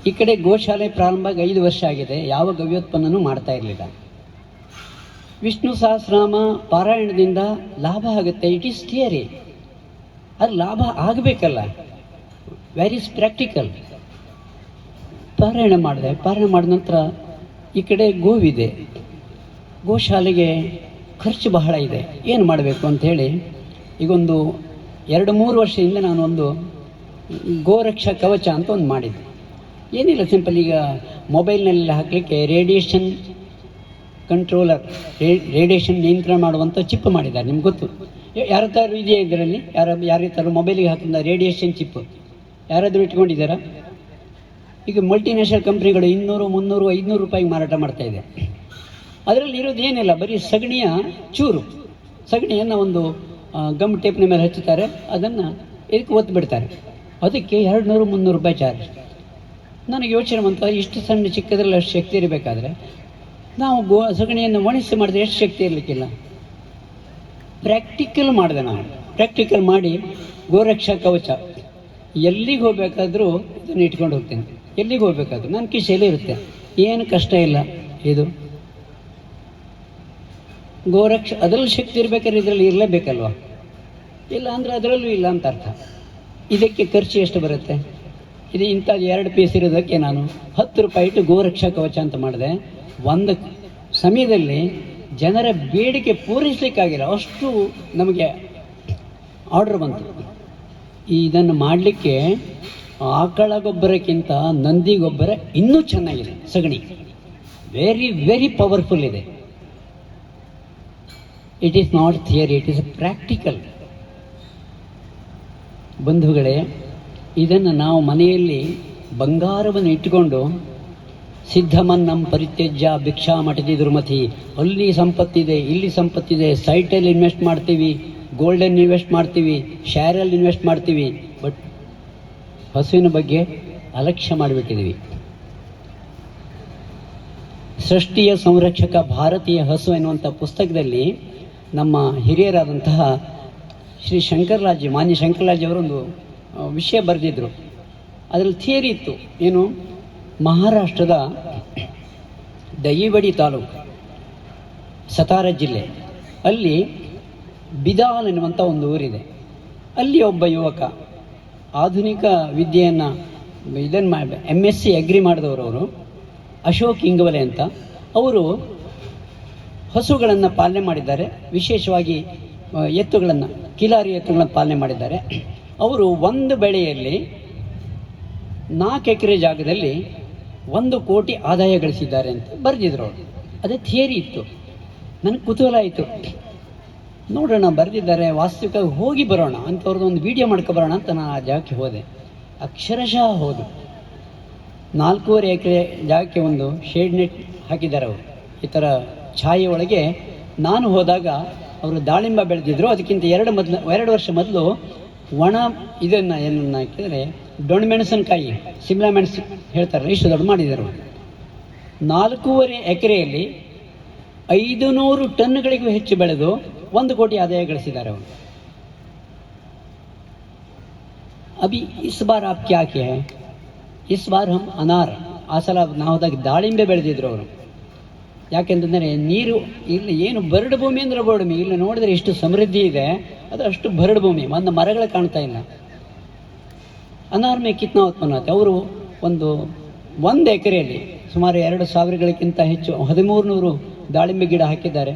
ಈ ಕಡೆ ಗೋಶಾಲೆ ಪ್ರಾರಂಭ ಆಗಿ 5 ವರ್ಷ ಆಗಿದೆ, ಯಾವ ಗವ್ಯೋತ್ಪನ್ನನೂ ಮಾಡ್ತಾ ಇರಲಿಲ್ಲ. ವಿಷ್ಣು ಸಹಸ್ರನಾಮ ಪಾರಾಯಣದಿಂದ ಲಾಭ ಆಗುತ್ತೆ, ಇಟ್ ಈಸ್ ಥಿಯರಿ. ಅದು ಲಾಭ ಆಗಬೇಕಲ್ಲ, ವೆರಿ ಇಸ್ ಪ್ರಾಕ್ಟಿಕಲ್. ಪಾರಾಯಣ ಮಾಡಿದೆ. ಪಾರಾಯಣ ಮಾಡಿದ ನಂತರ ಈ ಕಡೆ ಗೋವಿದೆ, ಗೋಶಾಲೆಗೆ ಖರ್ಚು ಬಹಳ ಇದೆ, ಏನು ಮಾಡಬೇಕು ಅಂಥೇಳಿ ಈಗೊಂದು 2-3 ವರ್ಷದಿಂದ ನಾನು ಒಂದು ಗೋರಕ್ಷಾ ಕವಚ ಅಂತ ಒಂದು ಮಾಡಿದ್ದೆ. ಏನಿಲ್ಲ, ಸಿಂಪಲ್ ಈಗ ಮೊಬೈಲ್ನಲ್ಲಿ ಹಾಕಲಿಕ್ಕೆ ರೇಡಿಯೇಷನ್ ಕಂಟ್ರೋಲರ್, ರೇಡಿಯೇಷನ್ ನಿಯಂತ್ರಣ ಮಾಡುವಂಥ ಚಿಪ್ ಮಾಡಿದ್ದಾರೆ. ನಿಮ್ಗೆ ಗೊತ್ತು, ಯಾರತ್ತಾರು ಇದೆಯಾ ಇದರಲ್ಲಿ? ಯಾರಿರ್ತಾರೋ ಮೊಬೈಲಿಗೆ ಹಾಕಿದ ರೇಡಿಯೇಷನ್ ಚಿಪ್ ಯಾರಾದರೂ ಇಟ್ಕೊಂಡಿದ್ದಾರಾ? ಈಗ ಮಲ್ಟಿನ್ಯಾಷನಲ್ ಕಂಪ್ನಿಗಳು 200, 300, 500 ರೂಪಾಯಿಗೆ ಮಾರಾಟ ಮಾಡ್ತಾ ಇದೆ. ಅದರಲ್ಲಿ ಇರೋದು ಏನಿಲ್ಲ, ಬರೀ ಸಗಣಿಯ ಚೂರು. ಸಗಣಿಯನ್ನು ಒಂದು ಗಮ್ ಟೇಪ್ನ ಮೇಲೆ ಹಚ್ಚುತ್ತಾರೆ, ಅದನ್ನು ಇದಕ್ಕೆ ಒತ್ತು ಬಿಡ್ತಾರೆ. ಅದಕ್ಕೆ 200-300 ರೂಪಾಯಿ ಚಾರ್ಜ್. ನನಗೆ ಯೋಚನೆ ಬಂತು, ಇಷ್ಟು ಸಣ್ಣ ಚಿಕ್ಕದ್ರಲ್ಲಿ ಅಷ್ಟು ಶಕ್ತಿ ಇರಬೇಕಾದ್ರೆ ನಾವು ಸಗಣಿಯನ್ನು ಒಣಗಿಸಿ ಮಾಡಿದ್ರೆ ಎಷ್ಟು ಶಕ್ತಿ ಇರಲಿಕ್ಕಿಲ್ಲ. ಪ್ರಾಕ್ಟಿಕಲ್ ಮಾಡಿದೆ ನಾನು. ಪ್ರಾಕ್ಟಿಕಲ್ ಮಾಡಿ ಗೋರಕ್ಷಾ ಕವಚ ಎಲ್ಲಿಗೆ ಹೋಗಬೇಕಾದ್ರೂ ಇದನ್ನು ಇಟ್ಕೊಂಡು ಹೋಗ್ತೇನೆ. ಎಲ್ಲಿಗೆ ಹೋಗಬೇಕಾದ್ರೂ ನನ್ನ ಕಿಸೆಯಲ್ಲೇ ಇರುತ್ತೆ, ಏನು ಕಷ್ಟ ಇಲ್ಲ. ಇದು ಗೋರಕ್ಷ, ಅದರಲ್ಲಿ ಶಕ್ತಿ ಇರಬೇಕಾದ್ರೆ ಇದರಲ್ಲಿ ಇರಲೇಬೇಕಲ್ವ? ಇಲ್ಲ ಅಂದರೆ ಅದರಲ್ಲೂ ಇಲ್ಲ ಅಂತ ಅರ್ಥ. ಇದಕ್ಕೆ ಖರ್ಚು ಎಷ್ಟು ಬರುತ್ತೆ? ಇದು ಇಂಥದ್ದು 2 ಪೀಸ್ ಇರೋದಕ್ಕೆ ನಾನು 10 ರೂಪಾಯಿ ಇಟ್ಟು ಗೋರಕ್ಷಾ ಕವಚ ಅಂತ ಮಾಡಿದೆ. ಒಂದು ಸಮಯದಲ್ಲಿ ಜನರ ಬೇಡಿಕೆ ಪೂರೈಸಲಿಕ್ಕಾಗಿಲ್ಲ, ಅಷ್ಟು ನಮಗೆ ಆರ್ಡರ್ ಬಂತು. ಇದನ್ನು ಮಾಡಲಿಕ್ಕೆ ಆಕಳ ಗೊಬ್ಬರಕ್ಕಿಂತ ನಂದಿ ಗೊಬ್ಬರ ಇನ್ನೂ ಚೆನ್ನಾಗಿದೆ. ಸಗಣಿ ವೆರಿ ವೆರಿ ಪವರ್ಫುಲ್ ಇದೆ. It is not theory, it is practical. ಬಂಧುಗಳೇ, ಇದನ್ನು ನಾವು ಮನೆಯಲ್ಲಿ ಬಂಗಾರವನ್ನು ಇಟ್ಟುಕೊಂಡು ಸಿದ್ಧಮನ್ನಂ ಪರಿತ್ಯಜ್ಯ ಭಿಕ್ಷಾ ಮಠದಿ ದುರ್ಮತಿ, ಅಲ್ಲಿ ಸಂಪತ್ತಿದೆ, ಇಲ್ಲಿ ಸಂಪತ್ತಿದೆ, ಸೈಟಲ್ಲಿ ಇನ್ವೆಸ್ಟ್ ಮಾಡ್ತೀವಿ, ಗೋಲ್ಡನ್ ಇನ್ವೆಸ್ಟ್ ಮಾಡ್ತೀವಿ, ಶೇರಲ್ಲಿ ಇನ್ವೆಸ್ಟ್ ಮಾಡ್ತೀವಿ, ಬಟ್ ಹಸುವಿನ ಬಗ್ಗೆ ಅಲಕ್ಷ್ಯ ಮಾಡಿಬಿಟ್ಟಿದ್ದೀವಿ. ಸೃಷ್ಟಿಯ ಸಂರಕ್ಷಕ ಭಾರತೀಯ ಹಸು ಎನ್ನುವಂಥ ಪುಸ್ತಕದಲ್ಲಿ ನಮ್ಮ ಹಿರಿಯರಾದಂತಹ ಶ್ರೀ ಶಂಕರರಾಜ್, ಮಾನ್ಯ ಶಂಕರರಾಜ್ ಅವರೊಂದು ವಿಷಯ ಬರೆದಿದ್ದರು. ಅದರಲ್ಲಿ ಥಿಯರಿ ಇತ್ತು. ಏನು? ಮಹಾರಾಷ್ಟ್ರದ ದಹಿವಡಿ ತಾಲೂಕು, ಸತಾರಾ ಜಿಲ್ಲೆ, ಅಲ್ಲಿ ಬಿದಾಲ್ ಎನ್ನುವಂಥ ಒಂದು ಊರಿದೆ. ಅಲ್ಲಿ ಒಬ್ಬ ಯುವಕ ಆಧುನಿಕ ವಿದ್ಯೆಯನ್ನು MSc ಅಗ್ರಿ ಮಾಡಿದವರು ಅವರು, ಅಶೋಕ್ ಇಂಗವಲೆ ಅಂತ. ಅವರು ಹಸುಗಳನ್ನು ಪಾಲನೆ ಮಾಡಿದ್ದಾರೆ, ವಿಶೇಷವಾಗಿ ಎತ್ತುಗಳನ್ನು, ಕಿಲಾರಿ ಎತ್ತುಗಳನ್ನು ಪಾಲನೆ ಮಾಡಿದ್ದಾರೆ. ಅವರು ಒಂದು ಬೆಳೆಯಲ್ಲಿ 4 ಎಕರೆ ಜಾಗದಲ್ಲಿ 1 ಕೋಟಿ ಆದಾಯ ಗಳಿಸಿದ್ದಾರೆ ಅಂತ ಬರೆದಿದ್ರು ಅವರು. ಅದೇ ಥಿಯರಿ ಇತ್ತು. ನನಗೆ ಕುತೂಹಲ ಆಯಿತು, ನೋಡೋಣ ಬರೆದಿದ್ದಾರೆ, ವಾಸ್ತವಿಕವಾಗಿ ಹೋಗಿ ಬರೋಣ ಅಂತ ಅವ್ರದ್ದು ಒಂದು ವಿಡಿಯೋ ಮಾಡ್ಕೊಬರೋಣ ಅಂತ ನಾನು ಆ ಜಾಗಕ್ಕೆ ಹೋದೆ. ಅಕ್ಷರಶಃ ಹೋದು 4.5 ಎಕರೆ ಜಾಗಕ್ಕೆ ಒಂದು ಶೇಡ್ ನೆಟ್ ಹಾಕಿದ್ದಾರೆ ಅವರು. ಈ ಥರ ಛಾಯೆ ಒಳಗೆ ನಾನು ಹೋದಾಗ ಅವರು ದಾಳಿಂಬ ಬೆಳೆದಿದ್ರು. ಅದಕ್ಕಿಂತ 2 ವರ್ಷ ಮೊದಲು ಒಣ ಇದನ್ನು ಏನನ್ನ ಹಾಕಿದರೆ ಡೊಣಮೆಣಸಿನಕಾಯಿ, ಸಿಮ್ಲಾ ಮೆಣಸು ಹೇಳ್ತಾರೆ, ಇಷ್ಟು ದೊಡ್ಡ ಮಾಡಿದರು. 4.5 ಎಕರೆಯಲ್ಲಿ 500 ಟನ್ಗಳಿಗೂ ಹೆಚ್ಚು ಬೆಳೆದು 1 ಕೋಟಿ ಆದಾಯ ಗಳಿಸಿದ್ದಾರೆ ಅವರು. ಅಭಿ ಇಸ್ ಬಾರ್ ಆಪ್ ಕ್ಯಾ ಕಿಯಾ ಹೈ? ಇಸ್ ಬಾರ್ ಹಮ್ ಅನಾರ್, ಆ ಸಲ ನಾವು ಹೋದಾಗ ದಾಳಿಂಬೆ ಬೆಳೆದಿದ್ರು ಅವರು. ಯಾಕೆಂತಂದರೆ ನೀರು ಇಲ್ಲಿ ಏನು ಬರಡು ಭೂಮಿ ಅಂದರೆ ಬರಡು ಭೂಮಿ, ಇಲ್ಲಿ ನೋಡಿದ್ರೆ ಇಷ್ಟು ಸಮೃದ್ಧಿ ಇದೆ, ಅದು ಅಷ್ಟು ಬರಡು ಭೂಮಿ, ಒಂದು ಮರಗಳು ಕಾಣ್ತಾ ಇಲ್ಲ. ಅನಾರ್ ಮೇ ಕಿತ್ನಾ ಉತ್ಪನ್ನ ಆಗುತ್ತೆ. ಅವರು ಒಂದು ಎಕರೆಯಲ್ಲಿ ಸುಮಾರು 2,000ಗಳಿಗಿಂತ ಹೆಚ್ಚು 1,300 ದಾಳಿಂಬೆ ಗಿಡ ಹಾಕಿದ್ದಾರೆ.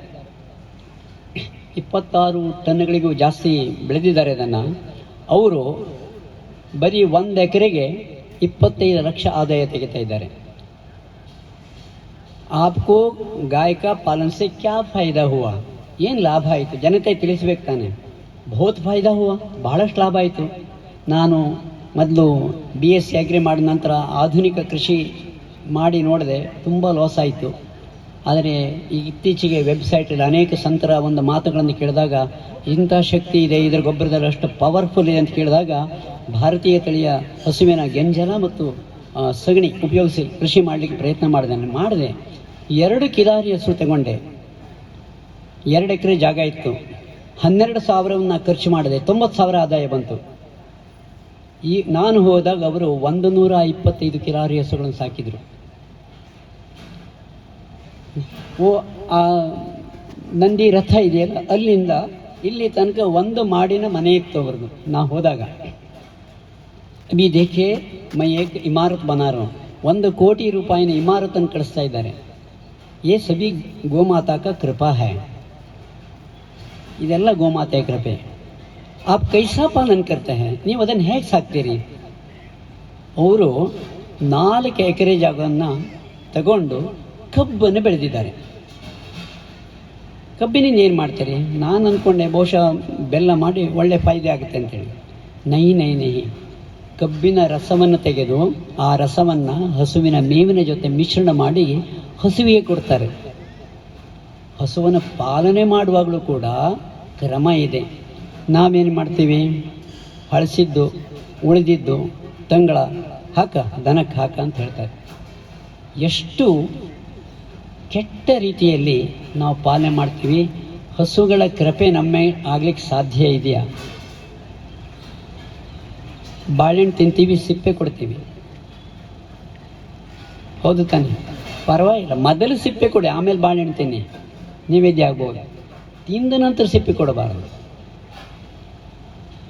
26 ಟನ್ಗಳಿಗೂ ಜಾಸ್ತಿ ಬೆಳೆದಿದ್ದಾರೆ ಅದನ್ನು. ಅವರು ಬರೀ 1 ಎಕರೆಗೆ 25 ಲಕ್ಷ ಆದಾಯ ತೆಗಿತಾ ಇದ್ದಾರೆ. ಆಪ್ಕೋ ಗಾಯ ಕಾ ಪಾಲನ್ ಸೆ ಕ್ಯಾ ಫಾಯ್ದಾ ಹುವಾ? ಏನು ಲಾಭ ಆಯಿತು ಜನತೆ ತಿಳಿಸ್ಬೇಕು ತಾನೆ. ಬಹುತ್ ಫಾಯ್ದಾ ಹುವ, ಬಹಳಷ್ಟು ಲಾಭ ಆಯಿತು. ನಾನು ಮೊದಲು BSc ಅಗ್ರಿ ಮಾಡಿದ ನಂತರ ಆಧುನಿಕ ಕೃಷಿ ಮಾಡಿ ನೋಡಿದೆ, ತುಂಬ ಲಾಸ್ ಆಯಿತು. ಆದರೆ ಈಗ ಇತ್ತೀಚೆಗೆ ವೆಬ್ಸೈಟಲ್ಲಿ ಅನೇಕ ಸಂತರ ಒಂದು ಮಾತುಗಳನ್ನು ಕೇಳಿದಾಗ ಇಂಥ ಶಕ್ತಿ ಇದೆ, ಇದರ ಗೊಬ್ಬರದಲ್ಲಿ ಅಷ್ಟು ಪವರ್ಫುಲ್ ಇದೆ ಅಂತ ಕೇಳಿದಾಗ ಭಾರತೀಯ ತಳಿಯ ಹಸುವಿನ ಗೆಂಜಲ ಮತ್ತು ಸಗಣಿ ಉಪಯೋಗಿಸಿ ಕೃಷಿ ಮಾಡಲಿಕ್ಕೆ ಪ್ರಯತ್ನ ಮಾಡಿದೆ. 2 ಕಿಲಾರಿ ಹಸು ತಗೊಂಡೆ. 2 ಎಕರೆ ಜಾಗ ಇತ್ತು. 12,000 ಖರ್ಚು ಮಾಡಿದೆ. 90,000 ಆದಾಯ ಬಂತು. ನಾನು ಹೋದಾಗ ಅವರು 125 ಕಿಲಾರಿ ಹಸುಗಳನ್ನು ಸಾಕಿದರು. ಆ ನಂದಿ ರಥ ಇದೆಯಲ್ಲ, ಅಲ್ಲಿಂದ ಇಲ್ಲಿ ತನಕ 1 ಮಾಡಿನ ಮನೆ ಇತ್ತು ಅವ್ರದ್ದು. ನಾ ಹೋದಾಗ ಅಭಿ ದೇಖೆ ಮೈ ಏಕ್ ಇಮಾರತ್ ಬನಾರೋ, 1 ಕೋಟಿ ರೂಪಾಯಿನ ಇಮಾರತನ್ನು ಕಳಿಸ್ತಾ ಇದ್ದಾರೆ. ಏ ಸಭಿ ಗೋಮಾತಾ ಕಾ ಕೃಪಾ ಹೈ, ಇದೆಲ್ಲ ಗೋಮಾತೆಯ ಕೃಪೆ. ಆಪ್ ಕೈಸಾ ಪಾಲನ್ ಕರ್ತೆ ಹೈ, ನೀವು ಅದನ್ನು ಹೇಗೆ ಸಾಕ್ತೀರಿ? ಅವರು 4 ಎಕರೆ ಜಾಗವನ್ನು ತಗೊಂಡು ಕಬ್ಬನ್ನು ಬೆಳೆದಿದ್ದಾರೆ. ಕಬ್ಬಿನಿಂದ ಏನು ಮಾಡ್ತೀರಿ? ನಾನು ಅಂದ್ಕೊಂಡೆ ಬಹುಶಃ ಬೆಲ್ಲ ಮಾಡಿ ಒಳ್ಳೆ ಫಾಯ್ದೆ ಆಗುತ್ತೆ ಅಂತೇಳಿ. ನೈ ಕಬ್ಬಿನ ರಸವನ್ನು ತೆಗೆದು ಆ ರಸವನ್ನು ಹಸುವಿನ ಮೇವಿನ ಜೊತೆ ಮಿಶ್ರಣ ಮಾಡಿ ಹಸುವಿಗೆ ಕೊಡ್ತಾರೆ. ಹಸುವನ್ನು ಪಾಲನೆ ಮಾಡುವಾಗಲೂ ಕೂಡ ಕ್ರಮ ಇದೆ. ನಾವೇನು ಮಾಡ್ತೀವಿ? ಹಳಸಿದ್ದು ಉಳಿದಿದ್ದು ತಂಗಳ ಹಾಕ, ದನಕ್ಕೆ ಹಾಕ ಅಂತ ಹೇಳ್ತಾರೆ. ಎಷ್ಟು ಕೆಟ್ಟ ರೀತಿಯಲ್ಲಿ ನಾವು ಪಾಲನೆ ಮಾಡ್ತೀವಿ. ಹಸುಗಳ ಕೃಪೆ ನಮ್ಮ ಆಗ್ಲಿಕ್ಕೆ ಸಾಧ್ಯ ಇದೆಯಾ? ಬಾಳೆಹಣ್ಣು ತಿಂತೀವಿ, ಸಿಪ್ಪೆ ಕೊಡ್ತೀವಿ, ಹೌದು ತಾನೆ? ಪರವಾಗಿಲ್ಲ, ಮೊದಲು ಸಿಪ್ಪೆ ಕೊಡಿ, ಆಮೇಲೆ ಬಾಳೆಹಣ್ಣು ತಿನ್ನಿ, ನೈವೇದ್ಯ ಆಗ್ಬೋದು. ತಿಂದ ನಂತರ ಸಿಪ್ಪೆ ಕೊಡಬಾರದು.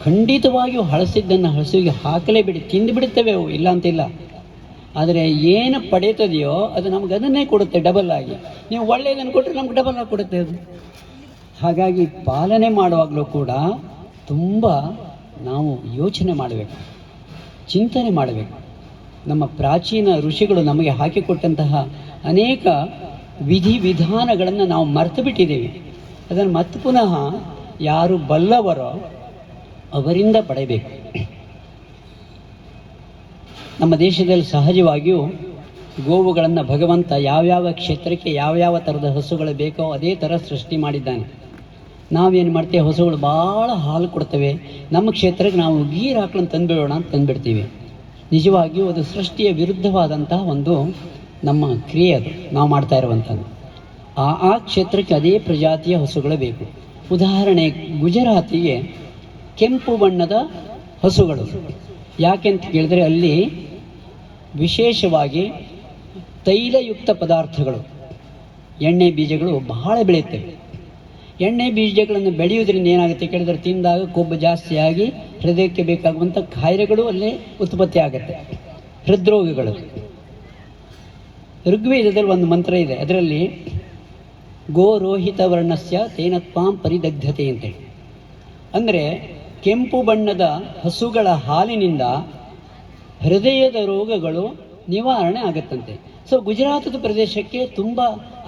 ಖಂಡಿತವಾಗಿಯೂ ಹಳಸಿದ್ದನ್ನು ಹಸುವಿಗೆ ಹಾಕಲೇಬಿಡಿ. ತಿಂದು ಬಿಡುತ್ತವೆ ಅವು, ಇಲ್ಲ ಅಂತಿಲ್ಲ. ಆದರೆ ಏನು ಪಡೆಯುತ್ತದೆಯೋ ಅದು ನಮ್ಗೆ ಅದನ್ನೇ ಕೊಡುತ್ತೆ ಡಬಲ್ ಆಗಿ. ನೀವು ಒಳ್ಳೆಯದನ್ನು ಕೊಟ್ಟರೆ ನಮ್ಗೆ ಡಬಲ್ ಆಗಿ ಕೊಡುತ್ತೆ ಅದು. ಹಾಗಾಗಿ ಪಾಲನೆ ಮಾಡುವಾಗಲೂ ಕೂಡ ತುಂಬ ನಾವು ಯೋಚನೆ ಮಾಡಬೇಕು, ಚಿಂತನೆ ಮಾಡಬೇಕು. ನಮ್ಮ ಪ್ರಾಚೀನ ಋಷಿಗಳು ನಮಗೆ ಹಾಕಿಕೊಟ್ಟಂತಹ ಅನೇಕ ವಿಧಾನಗಳನ್ನು ನಾವು ಮರೆತು ಬಿಟ್ಟಿದ್ದೇವೆ. ಅದನ್ನು ಮತ್ತೆ ಪುನಃ ಯಾರು ಬಲ್ಲವರೋ ಅವರಿಂದ ಪಡೆಯಬೇಕು. ನಮ್ಮ ದೇಶದಲ್ಲಿ ಸಹಜವಾಗಿಯೂ ಗೋವುಗಳನ್ನು ಭಗವಂತ ಯಾವ್ಯಾವ ಕ್ಷೇತ್ರಕ್ಕೆ ಯಾವ್ಯಾವ ಥರದ ಹಸುಗಳು ಬೇಕೋ ಅದೇ ಥರ ಸೃಷ್ಟಿ ಮಾಡಿದ್ದಾನೆ. ನಾವೇನು ಮಾಡ್ತೇವೆ? ಹಸುಗಳು ಭಾಳ ಹಾಲು ಕೊಡ್ತವೆ, ನಮ್ಮ ಕ್ಷೇತ್ರಕ್ಕೆ ನಾವು ಗೀರು ಹಾಕ್ಳನ್ನು ತಂದುಬಿಡೋಣ ಅಂತ ತಂದುಬಿಡ್ತೀವಿ. ನಿಜವಾಗಿಯೂ ಅದು ಸೃಷ್ಟಿಯ ವಿರುದ್ಧವಾದಂತಹ ಒಂದು ನಮ್ಮ ಕ್ರಿಯೆ, ಅದು ನಾವು ಮಾಡ್ತಾ ಇರುವಂಥದ್ದು. ಆ ಕ್ಷೇತ್ರಕ್ಕೆ ಅದೇ ಪ್ರಜಾತಿಯ ಹಸುಗಳು ಬೇಕು. ಉದಾಹರಣೆ, ಗುಜರಾತಿಗೆ ಕೆಂಪು ಬಣ್ಣದ ಹಸುಗಳು. ಯಾಕೆಂತ ಕೇಳಿದ್ರೆ ಅಲ್ಲಿ ವಿಶೇಷವಾಗಿ ತೈಲಯುಕ್ತ ಪದಾರ್ಥಗಳು, ಎಣ್ಣೆ ಬೀಜಗಳು ಬಹಳ ಬೆಳೆಯುತ್ತವೆ. ಎಣ್ಣೆ ಬೀಜಗಳನ್ನು ಬೆಳೆಯುವುದರಿಂದ ಏನಾಗುತ್ತೆ ಕೇಳಿದರೆ, ತಿಂದಾಗ ಕೊಬ್ಬು ಜಾಸ್ತಿಯಾಗಿ ಹೃದಯಕ್ಕೆ ಬೇಕಾಗುವಂಥ ಕಾಯಿಲೆಗಳು ಅಲ್ಲೇ ಉತ್ಪತ್ತಿ ಆಗುತ್ತೆ, ಹೃದ್ರೋಗಗಳು. ಋಗ್ವೇದದಲ್ಲಿ ಒಂದು ಮಂತ್ರ ಇದೆ, ಅದರಲ್ಲಿ ಗೋರೋಹಿತ ವರ್ಣಸ್ಯ ತೇನತ್ವಾಂ ಪರಿದಗ್ಧತೆ ಅಂತೇಳಿ. ಅಂದರೆ ಕೆಂಪು ಬಣ್ಣದ ಹಸುಗಳ ಹಾಲಿನಿಂದ ಹೃದಯದ ರೋಗಗಳು ನಿವಾರಣೆ ಆಗುತ್ತಂತೆ. ಸೊ ಗುಜರಾತದ ಪ್ರದೇಶಕ್ಕೆ ತುಂಬ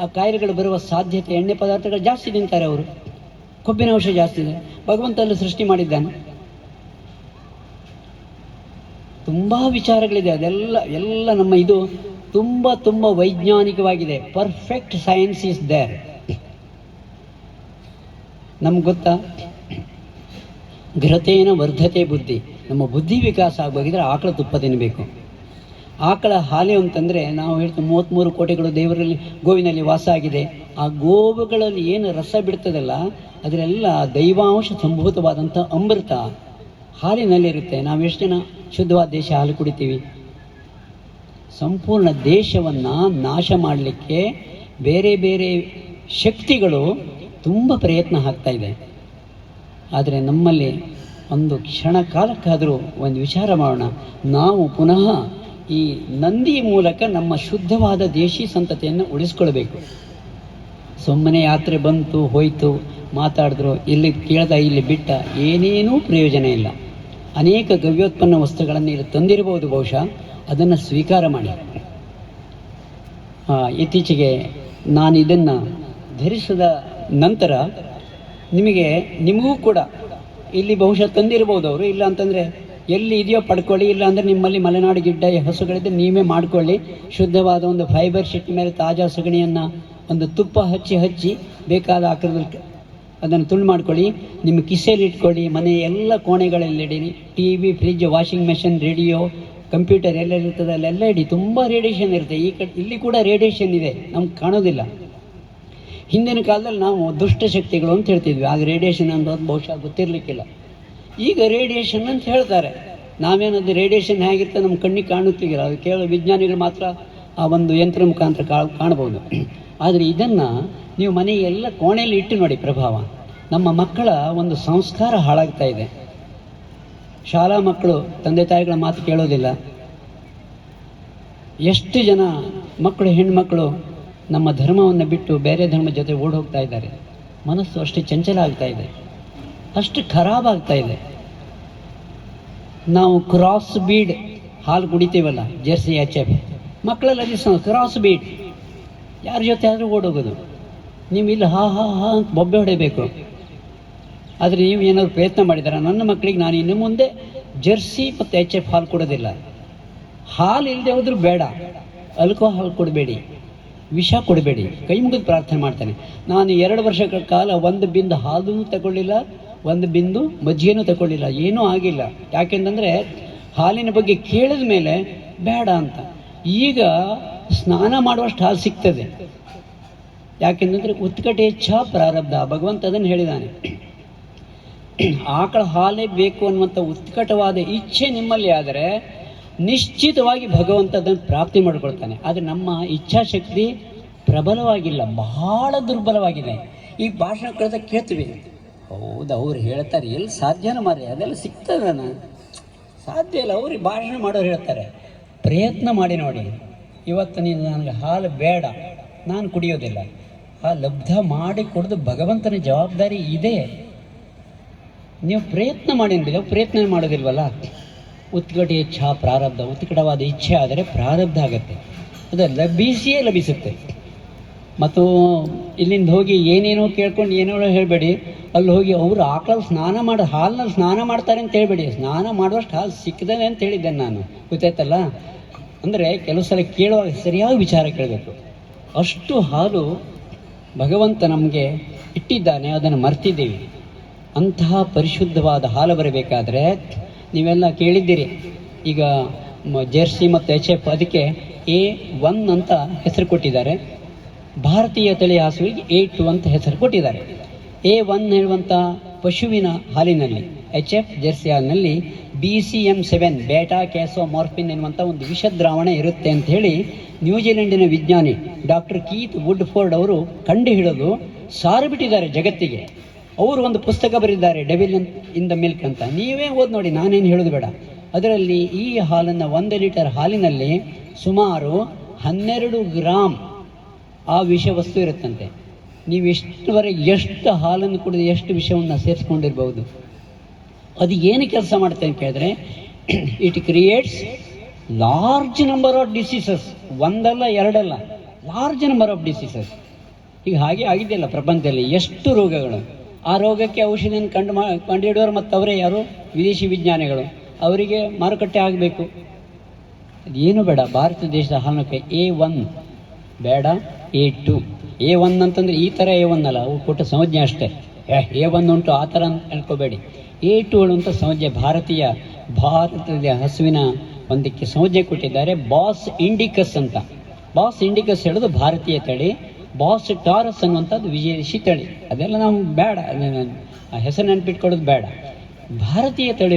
ಆ ಕಾಯಿಲೆಗಳು ಬರುವ ಸಾಧ್ಯತೆ, ಎಣ್ಣೆ ಪದಾರ್ಥಗಳು ಜಾಸ್ತಿ ತಿಂತಾರೆ ಅವರು, ಕೊಬ್ಬಿನ ಅಂಶ ಜಾಸ್ತಿ ಇದೆ. ಭಗವಂತ ಅಲ್ಲಿ ಸೃಷ್ಟಿ ಮಾಡಿದ್ದಾನೆ. ತುಂಬ ವಿಚಾರಗಳಿದೆ, ಎಲ್ಲ ನಮ್ಮ ಇದು ತುಂಬ ವೈಜ್ಞಾನಿಕವಾಗಿದೆ. Perfect science is there. ನಮ್ಗೆ ಗೊತ್ತಾ, ಘೃತೇನ ವರ್ಧತೆ ಬುದ್ಧಿ. ನಮ್ಮ ಬುದ್ಧಿ ವಿಕಾಸ ಆಗಬೇಕಿದ್ರೆ ಆಕಳ ತುಪ್ಪ ತಿನ್ನಬೇಕು. ಆಕಳ ಹಾಲು ಅಂತಂದರೆ ನಾವು ಹೇಳ್ತೀವಿ 33 ಕೋಟಿಗಳು ದೇವರಲ್ಲಿ ಗೋವಿನಲ್ಲಿ ವಾಸ ಆಗಿದೆ. ಆ ಗೋವುಗಳಲ್ಲಿ ಏನು ರಸ ಬಿಡ್ತದಲ್ಲ, ಅದರೆಲ್ಲ ದೈವಾಂಶ ಸಂಭೂತವಾದಂಥ ಅಮೃತ ಹಾಲಿನಲ್ಲಿರುತ್ತೆ. ನಾವು ಎಷ್ಟು ಜನ ಶುದ್ಧವಾದ ದೇಶ ಹಾಲು ಕುಡಿತೀವಿ? ಸಂಪೂರ್ಣ ದೇಶವನ್ನು ನಾಶ ಮಾಡಲಿಕ್ಕೆ ಬೇರೆ ಬೇರೆ ಶಕ್ತಿಗಳು ತುಂಬ ಪ್ರಯತ್ನ ಆಗ್ತಾ ಇದೆ. ಆದರೆ ನಮ್ಮಲ್ಲಿ ಒಂದು ಕ್ಷಣ ಕಾಲಕ್ಕಾದರೂ ಒಂದು ವಿಚಾರ ಮಾಡೋಣ. ನಾವು ಪುನಃ ಈ ನಂದಿ ಮೂಲಕ ನಮ್ಮ ಶುದ್ಧವಾದ ದೇಶಿ ಸಂತತಿಯನ್ನು ಉಳಿಸ್ಕೊಳ್ಬೇಕು. ಸುಮ್ಮನೆ ಯಾತ್ರೆ ಬಂತು ಹೋಯಿತು, ಮಾತಾಡಿದ್ರು, ಇಲ್ಲಿ ಕೇಳ್ದ ಇಲ್ಲಿ ಬಿಟ್ಟ, ಏನೇನೂ ಪ್ರಯೋಜನ ಇಲ್ಲ. ಅನೇಕ ಗವ್ಯೋತ್ಪನ್ನ ವಸ್ತುಗಳನ್ನು ಇಲ್ಲಿ ತಂದಿರಬಹುದು, ಬಹುಶಃ ಅದನ್ನು ಸ್ವೀಕಾರ ಮಾಡಿ. ಇತ್ತೀಚೆಗೆ ನಾನು ಇದನ್ನು ಧರಿಸಿದ ನಂತರ ನಿಮಗೂ ಕೂಡ ಇಲ್ಲಿ ಬಹುಶಃ ತಂದಿರ್ಬೋದು ಅವರು, ಇಲ್ಲ ಅಂತಂದರೆ ಎಲ್ಲಿ ಇದೆಯೋ ಪಡ್ಕೊಳ್ಳಿ, ಇಲ್ಲ ಅಂದರೆ ನಿಮ್ಮಲ್ಲಿ ಮಲೆನಾಡು ಗಿಡ್ಡ ಹಸುಗಳಿದ್ದರೆ ನೀವೇ ಮಾಡ್ಕೊಳ್ಳಿ. ಶುದ್ಧವಾದ ಒಂದು ಫೈಬರ್ ಶೀಟ್ ಮೇಲೆ ತಾಜಾ ಸಗಣಿಯನ್ನು ಒಂದು ತುಪ್ಪ ಹಚ್ಚಿ ಬೇಕಾದ ಆಕಾರದಲ್ಲಿ ಅದನ್ನು ತುಂಡು ಮಾಡ್ಕೊಳ್ಳಿ. ನಿಮ್ಮ ಕಿಸೆಯಲ್ಲಿ ಇಟ್ಕೊಳ್ಳಿ, ಮನೆ ಎಲ್ಲ ಕೋಣೆಗಳಲ್ಲಿ ಇಡೀರಿ. T V, fridge, washing machine, radio, computer ಎಲ್ಲೆಲ್ಲಿರ್ತದೆ ಅಲ್ಲೆಲ್ಲ ಇಡಿ. ತುಂಬ ರೇಡಿಯೇಷನ್ ಇರುತ್ತೆ. ಇಲ್ಲಿ ಕೂಡ ರೇಡಿಯೇಷನ್ ಇದೆ, ನಮ್ಗೆ ಕಾಣೋದಿಲ್ಲ. ಹಿಂದಿನ ಕಾಲದಲ್ಲಿ ನಾವು ದುಷ್ಟಶಕ್ತಿಗಳು ಅಂತ ಹೇಳ್ತಿದ್ವಿ, ಆಗ ರೇಡಿಯೇಷನ್ ಅನ್ನೋದು ಬಹುಶಃ ಗೊತ್ತಿರಲಿಕ್ಕಿಲ್ಲ. ಈಗ ರೇಡಿಯೇಷನ್ ಅಂತ ಹೇಳ್ತಾರೆ. ನಾವೇನದು ರೇಡಿಯೇಷನ್ ಹೇಗಿರ್ತದೆ ನಮ್ಮ ಕಣ್ಣಿಗೆ ಕಾಣುತ್ತಿಲ್ಲ, ಅದು ಕೇವಲ ವಿಜ್ಞಾನಿಗಳು ಮಾತ್ರ ಆ ಒಂದು ಯಂತ್ರ ಮುಖಾಂತರ ಕಾಣ್ಬೋದು. ಆದರೆ ಇದನ್ನು ನೀವು ಮನೆಯೆಲ್ಲ ಕೋಣೆಯಲ್ಲಿ ಇಟ್ಟು ನೋಡಿ ಪ್ರಭಾವ. ನಮ್ಮ ಮಕ್ಕಳ ಒಂದು ಸಂಸ್ಕಾರ ಹಾಳಾಗ್ತಾ ಇದೆ. ಶಾಲಾ ಮಕ್ಕಳು ತಂದೆ ತಾಯಿಗಳ ಮಾತು ಕೇಳೋದಿಲ್ಲ. ಎಷ್ಟು ಜನ ಮಕ್ಕಳು, ಹೆಣ್ಮಕ್ಕಳು ನಮ್ಮ ಧರ್ಮವನ್ನು ಬಿಟ್ಟು ಬೇರೆ ಧರ್ಮದ ಜೊತೆ ಓಡಿ ಹೋಗ್ತಾ ಇದ್ದಾರೆ. ಮನಸ್ಸು ಅಷ್ಟು ಚಂಚಲ ಆಗ್ತಾ ಇದೆ, ಅಷ್ಟು ಖರಾಬ್ ಆಗ್ತಾ ಇದೆ. ನಾವು ಕ್ರಾಸ್ ಬೀಡ್ ಹಾಲು ಕುಡಿತೀವಲ್ಲ, ಜೆರ್ಸಿ HF, ಮಕ್ಕಳಲ್ಲಿ ಕ್ರಾಸ್ ಬೀಡ್ ಯಾರ ಜೊತೆ ಆದರೂ ಓಡೋಗೋದು. ನೀವು ಇಲ್ಲಿ ಹಾ ಅಂತ ಬೊಬ್ಬೆ ಹೊಡೆಯಬೇಕು. ಆದರೆ ನೀವು ಏನಾದ್ರು ಪ್ರಯತ್ನ ಮಾಡಿದಾರ? ನನ್ನ ಮಕ್ಕಳಿಗೆ ನಾನು ಇನ್ನು ಮುಂದೆ ಜೆರ್ಸಿ ಮತ್ತು HF ಹಾಲು ಕೊಡೋದಿಲ್ಲ. ಹಾಲು ಇಲ್ಲದೆ ಹೋದ್ರೂ ಬೇಡ, ಆಲ್ಕೋಹಾಲ್ ಕೊಡಬೇಡಿ, ವಿಷ ಕೊಡಬೇಡಿ, ಕೈ ಮುಗಿದು ಪ್ರಾರ್ಥನೆ ಮಾಡ್ತಾನೆ. ನಾನು 2 ವರ್ಷಗಳ ಕಾಲ ಒಂದು ಬಿಂದು ಹಾಲೂ ತಗೊಳ್ಳಿಲ್ಲ, ಒಂದು ಬಿಂದು ಮಜ್ಜಿಗೆನೂ ತಗೊಳ್ಳಿಲ್ಲ, ಏನೂ ಆಗಿಲ್ಲ. ಯಾಕೆಂತಂದರೆ ಹಾಲಿನ ಬಗ್ಗೆ ಕೇಳಿದ ಮೇಲೆ ಬೇಡ ಅಂತ. ಈಗ ಸ್ನಾನ ಮಾಡುವಷ್ಟು ಹಾಲು ಸಿಗ್ತದೆ. ಯಾಕೆಂತಂದರೆ ಉತ್ಕಟೇಚ್ಛ ಪ್ರಾರಬ್ಧ, ಭಗವಂತ ಅದನ್ನು ಹೇಳಿದ್ದಾನೆ. ಆಕಳ ಹಾಲೇ ಬೇಕು ಅನ್ನುವಂಥ ಉತ್ಕಟವಾದ ಇಚ್ಛೆ ನಿಮ್ಮಲ್ಲಿ ಆದರೆ ನಿಶ್ಚಿತವಾಗಿ ಭಗವಂತ ಅದನ್ನು ಪ್ರಾಪ್ತಿ ಮಾಡಿಕೊಳ್ತಾನೆ. ಆದರೆ ನಮ್ಮ ಇಚ್ಛಾಶಕ್ತಿ ಪ್ರಬಲವಾಗಿಲ್ಲ, ಬಹಳ ದುರ್ಬಲವಾಗಿದೆ. ಈ ಭಾಷಣ ಕಳೆದ ಕೇಳ್ತೀವಿ, ಹೌದು ಅವ್ರು ಹೇಳ್ತಾರೆ, ಎಲ್ಲಿ ಸಾಧ್ಯನ ಮಾರಿ, ಅದೆಲ್ಲ ಸಿಗ್ತದನ? ಸಾಧ್ಯ ಇಲ್ಲ. ಅವ್ರಿಗೆ ಭಾಷಣ ಮಾಡೋರು ಹೇಳ್ತಾರೆ. ಪ್ರಯತ್ನ ಮಾಡಿ ನೋಡಿ. ಇವತ್ತು ನೀನು ನನಗೆ ಹಾಲು ಬೇಡ, ನಾನು ಕುಡಿಯೋದಿಲ್ಲ, ಹಾಲು ಲಬ್ಧ ಮಾಡಿ ಕುಡಿದು ಭಗವಂತನ ಜವಾಬ್ದಾರಿ ಇದೆ. ನೀವು ಪ್ರಯತ್ನ ಮಾಡಿ ಅಂದಿಲ್ಲ, ಪ್ರಯತ್ನ ಮಾಡೋದಿಲ್ವಲ್ಲ. ಉತ್ಕಟ ಇಚ್ಛಾ ಪ್ರಾರಬ್ಧ, ಉತ್ಕಟವಾದ ಇಚ್ಛೆ ಆದರೆ ಪ್ರಾರಬ್ಧ ಆಗುತ್ತೆ, ಅದು ಲಭಿಸಿಯೇ ಲಭಿಸುತ್ತೆ. ಮತ್ತು ಇಲ್ಲಿಂದ ಹೋಗಿ ಏನೇನೋ ಕೇಳ್ಕೊಂಡು ಏನೇನೋ ಹೇಳಬೇಡಿ. ಅಲ್ಲಿ ಹೋಗಿ ಅವರು ಆಕಳಲ್ಲಿ ಸ್ನಾನ ಮಾಡಿ ಹಾಲಿನಲ್ಲಿ ಸ್ನಾನ ಮಾಡ್ತಾರೆ ಅಂತ ಹೇಳ್ಬೇಡಿ. ಸ್ನಾನ ಮಾಡುವಷ್ಟು ಹಾಲು ಸಿಕ್ಕಿದೆ ಅಂತ ಹೇಳಿದ್ದೇನೆ ನಾನು, ಗೊತ್ತಾಯ್ತಲ್ಲ. ಅಂದರೆ ಕೆಲವು ಸಲ ಕೇಳುವಾಗ ಸರಿಯಾಗಿ ವಿಚಾರ ಕೇಳಬೇಕು. ಅಷ್ಟು ಹಾಲು ಭಗವಂತ ನಮಗೆ ಇಟ್ಟಿದ್ದಾನೆ, ಅದನ್ನು ಮರ್ತಿದ್ದೀವಿ. ಅಂತಹ ಪರಿಶುದ್ಧವಾದ ಹಾಲು ಬರಬೇಕಾದ್ರೆ ನೀವೆಲ್ಲ ಕೇಳಿದ್ದೀರಿ. ಈಗ ಜೆರ್ಸಿ ಮತ್ತು HF ಅದಕ್ಕೆ A1 ಅಂತ ಹೆಸರು ಕೊಟ್ಟಿದ್ದಾರೆ. ಭಾರತೀಯ ತಳಿ ಹಸುವಿಗೆ A2 ಅಂತ ಹೆಸರು ಕೊಟ್ಟಿದ್ದಾರೆ. A1 ಹೇಳುವಂಥ ಪಶುವಿನ ಹಾಲಿನಲ್ಲಿ, HF ಜೆರ್ಸಿ ಹಾಲಿನಲ್ಲಿ BCM7 ಬೇಟಾ ಕ್ಯಾಸೋಮಾರ್ಫಿನ್ ಎನ್ನುವಂಥ ಒಂದು ವಿಷದ್ರಾವಣ ಇರುತ್ತೆ ಅಂತ ಹೇಳಿ ನ್ಯೂಜಿಲೆಂಡಿನ ವಿಜ್ಞಾನಿ ಡಾಕ್ಟರ್ ಕೀತ್ ವುಡ್ಫೋರ್ಡ್ ಅವರು ಕಂಡು ಹಿಡಿದು ಸಾರಿಬಿಟ್ಟಿದ್ದಾರೆ ಜಗತ್ತಿಗೆ. ಅವರು ಒಂದು ಪುಸ್ತಕ ಬರೆದಿದ್ದಾರೆ, ಡೆವಿಲ್ ಇನ್ ದ ಮಿಲ್ಕ್ ಅಂತ. ನೀವೇ ಓದಿ ನೋಡಿ, ನಾನೇನು ಹೇಳೋದು ಬೇಡ. ಅದರಲ್ಲಿ ಈ ಹಾಲನ್ನು 1 ಲೀಟರ್ ಹಾಲಿನಲ್ಲಿ ಸುಮಾರು 12 ಗ್ರಾಮ್ ಆ ವಿಷವಸ್ತು ಇರುತ್ತಂತೆ. ನೀವು ಎಷ್ಟುವರೆಗೆ ಎಷ್ಟು ಹಾಲನ್ನು ಕುಡಿದು ಎಷ್ಟು ವಿಷವನ್ನು ಸೇರಿಸ್ಕೊಂಡಿರ್ಬೋದು. ಅದು ಏನು ಕೆಲಸ ಮಾಡುತ್ತೆ ಅಂತ ಕೇಳಿದ್ರೆ, it creates large number of diseases. ಒಂದಲ್ಲ ಎರಡಲ್ಲ, ಲಾರ್ಜ್ ನಂಬರ್ ಆಫ್ ಡಿಸೀಸಸ್. ಈಗ ಹಾಗೆ ಆಗಿದೆಯಲ್ಲ ಪ್ರಪಂಚದಲ್ಲಿ ಎಷ್ಟು ರೋಗಗಳು. ಆ ರೋಗಕ್ಕೆ ಔಷಧಿಯನ್ನು ಕಂಡುಹಿಡಿಯೋರು ಮತ್ತು ಅವರೇ ಯಾರು? ವಿದೇಶಿ ವಿಜ್ಞಾನಿಗಳು. ಅವರಿಗೆ ಮಾರುಕಟ್ಟೆ ಆಗಬೇಕು. ಅದೇನು ಬೇಡ, ಭಾರತ ದೇಶದ ಹಾಲಕ್ಕೆ A1 ಬೇಡ, A2. A1 ಅಂತಂದರೆ ಈ ಥರ A1 ಅಲ್ಲ, ಅವು ಕೊಟ್ಟ ಸಂಜ್ಞೆ ಅಷ್ಟೇ. A1 ಉಂಟು ಆ ಥರ ಅಂತ ಹೇಳ್ಕೋಬೇಡಿ. A2 ಅಂತ ಸಂಜ್ಞೆ ಭಾರತದ ಹಸುವಿನ ಒಂದಕ್ಕೆ ಸಂಜ್ಞೆ ಕೊಟ್ಟಿದ್ದಾರೆ, ಬಾಸ್ ಇಂಡಿಕಸ್ ಅಂತ. ಬಾಸ್ ಇಂಡಿಕಸ್ ಹೇಳೋದು ಭಾರತೀಯ ತಳಿ, ಬಾಸ್ ಟಾರಸ್ ಅನ್ನುವಂಥದ್ದು ವಿದೇಶಿ ತಳಿ. ಅದೆಲ್ಲ ನಾವು ಬೇಡ, ಆ ಹೆಸರು ನೆನಪಿಟ್ಕೊಳ್ಳೋದು ಬೇಡ. ಭಾರತೀಯ ತಳಿ